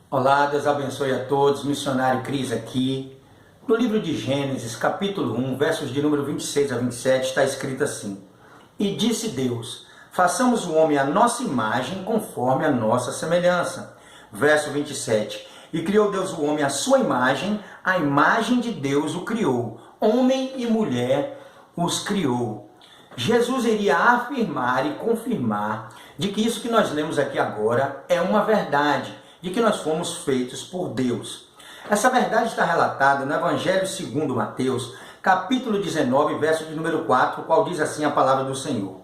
Olá, Deus abençoe a todos, missionário Cris aqui. No livro de Gênesis, capítulo 1, versos de número 26 a 27, está escrito assim: E disse Deus, façamos o homem à nossa imagem, conforme a nossa semelhança. Verso 27, e criou Deus o homem à sua imagem, a imagem de Deus o criou, homem e mulher os criou. Jesus iria afirmar e confirmar de que isso que nós lemos aqui agora é uma verdade, de que nós fomos feitos por Deus. Essa verdade está relatada no Evangelho segundo Mateus, capítulo 19, verso de número 4, qual diz assim a palavra do Senhor.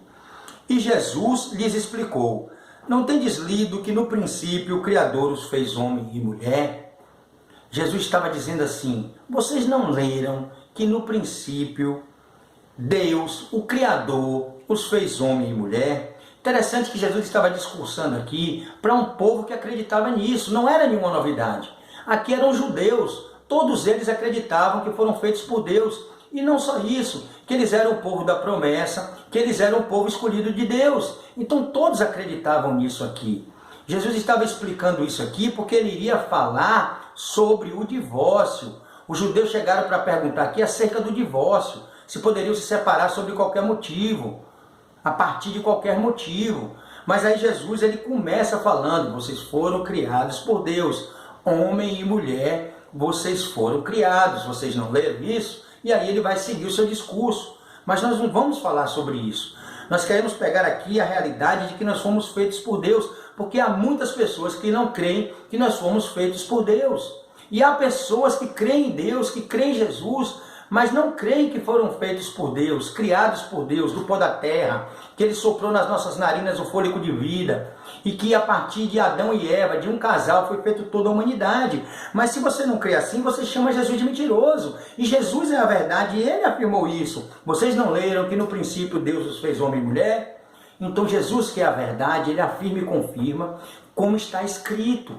E Jesus lhes explicou, não tendes lido que no princípio o Criador os fez homem e mulher? Jesus estava dizendo assim, vocês não leram que no princípio Deus, o Criador, os fez homem e mulher? Interessante que Jesus estava discursando aqui para um povo que acreditava nisso, não era nenhuma novidade. Aqui eram judeus, todos eles acreditavam que foram feitos por Deus. E não só isso, que eles eram o povo da promessa, que eles eram o povo escolhido de Deus. Então todos acreditavam nisso aqui. Jesus estava explicando isso aqui porque ele iria falar sobre o divórcio. Os judeus chegaram para perguntar aqui acerca do divórcio, se poderiam se separar sobre qualquer motivo, a partir de qualquer motivo. Mas aí Jesus ele começa falando, vocês foram criados por Deus, homem e mulher, vocês foram criados, vocês não leram isso? E aí ele vai seguir o seu discurso. Mas nós não vamos falar sobre isso. Nós queremos pegar aqui a realidade de que nós fomos feitos por Deus, porque há muitas pessoas que não creem que nós fomos feitos por Deus. E há pessoas que creem em Deus, que creem em Jesus, mas não creem que foram feitos por Deus, criados por Deus, do pó da terra, que Ele soprou nas nossas narinas o fôlego de vida, e que a partir de Adão e Eva, de um casal, foi feito toda a humanidade. Mas se você não crê assim, você chama Jesus de mentiroso. E Jesus é a verdade, e Ele afirmou isso. Vocês não leram que no princípio Deus os fez homem e mulher? Então Jesus, que é a verdade, Ele afirma e confirma como está escrito.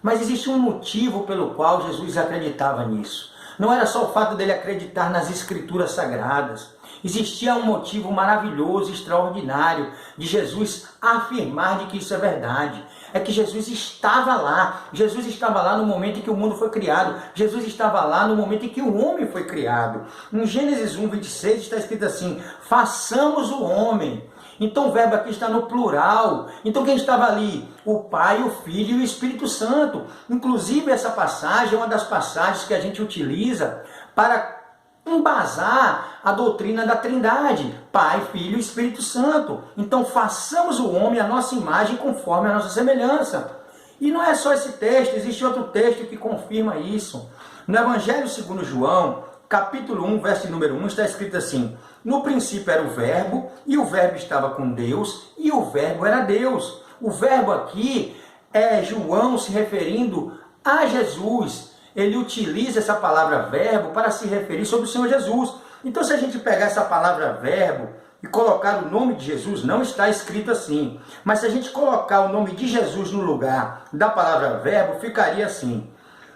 Mas existe um motivo pelo qual Jesus acreditava nisso. Não era só o fato dele acreditar nas Escrituras Sagradas. Existia um motivo maravilhoso, extraordinário, de Jesus afirmar de que isso é verdade. É que Jesus estava lá. Jesus estava lá no momento em que o mundo foi criado. Jesus estava lá no momento em que o homem foi criado. Em Gênesis 1, 26 está escrito assim, façamos o homem. Então o verbo aqui está no plural. Então quem estava ali? O Pai, o Filho e o Espírito Santo. Inclusive essa passagem é uma das passagens que a gente utiliza para embasar a doutrina da Trindade. Pai, Filho e Espírito Santo. Então façamos o homem à nossa imagem conforme a nossa semelhança. E não é só esse texto, existe outro texto que confirma isso. No Evangelho segundo João, capítulo 1, verso número 1, está escrito assim, no princípio era o verbo, e o verbo estava com Deus, e o verbo era Deus. O verbo aqui é João se referindo a Jesus. Ele utiliza essa palavra verbo para se referir sobre o Senhor Jesus. Então se a gente pegar essa palavra verbo e colocar o nome de Jesus, não está escrito assim. Mas se a gente colocar o nome de Jesus no lugar da palavra verbo, ficaria assim.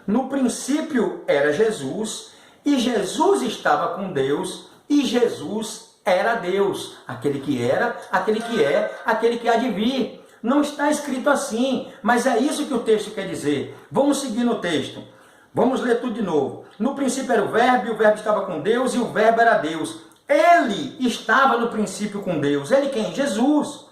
No princípio era Jesus, e Jesus estava com Deus, e Jesus era Deus. Aquele que era, aquele que é, aquele que há de vir. Não está escrito assim, mas é isso que o texto quer dizer. Vamos seguir no texto. Vamos ler tudo de novo. No princípio era o verbo, e o verbo estava com Deus, e o verbo era Deus. Ele estava no princípio com Deus. Ele quem? Jesus.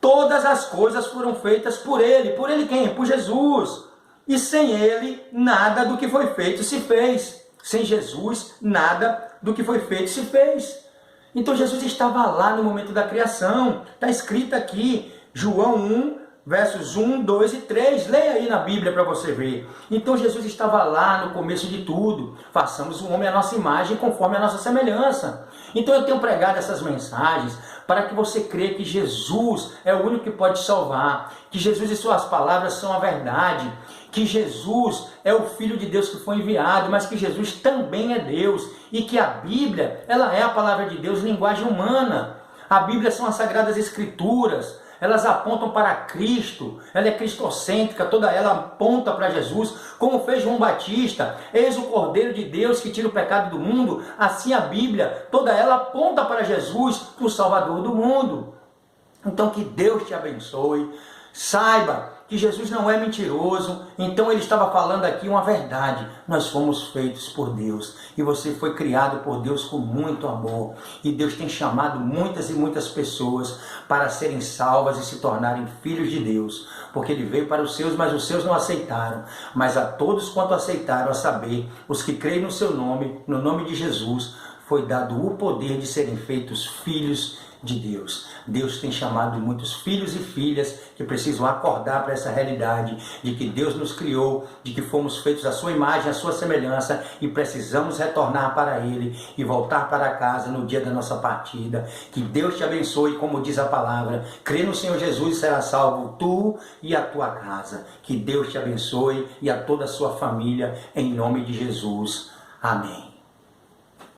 Todas as coisas foram feitas por ele. Por ele quem? Por Jesus. E sem ele, nada do que foi feito se fez. Sem Jesus, nada do que foi feito se fez. Então Jesus estava lá no momento da criação. Está escrito aqui, João 1, versos 1, 2 e 3. Leia aí na Bíblia para você ver. Então Jesus estava lá no começo de tudo. Façamos o homem à nossa imagem conforme a nossa semelhança. Então eu tenho pregado essas mensagens para que você creia que Jesus é o único que pode salvar. Que Jesus e suas palavras são a verdade. Que Jesus é o Filho de Deus que foi enviado, mas que Jesus também é Deus. E que a Bíblia, ela é a palavra de Deus, linguagem humana. A Bíblia são as Sagradas Escrituras. Elas apontam para Cristo, ela é cristocêntrica, toda ela aponta para Jesus, como fez João Batista, eis o Cordeiro de Deus que tira o pecado do mundo, assim a Bíblia, toda ela aponta para Jesus, o Salvador do mundo. Então que Deus te abençoe, saiba que Jesus não é mentiroso, então ele estava falando aqui uma verdade. Nós fomos feitos por Deus e você foi criado por Deus com muito amor. E Deus tem chamado muitas e muitas pessoas para serem salvas e se tornarem filhos de Deus, porque ele veio para os seus, mas os seus não aceitaram. Mas a todos quanto aceitaram, a saber, os que creem no seu nome, no nome de Jesus, foi dado o poder de serem feitos filhos de Deus. Deus tem chamado muitos filhos e filhas que precisam acordar para essa realidade de que Deus nos criou, de que fomos feitos à sua imagem, à sua semelhança e precisamos retornar para Ele e voltar para casa no dia da nossa partida. Que Deus te abençoe, como diz a palavra. Crê no Senhor Jesus e será salvo tu e a tua casa. Que Deus te abençoe e a toda a sua família, em nome de Jesus. Amém.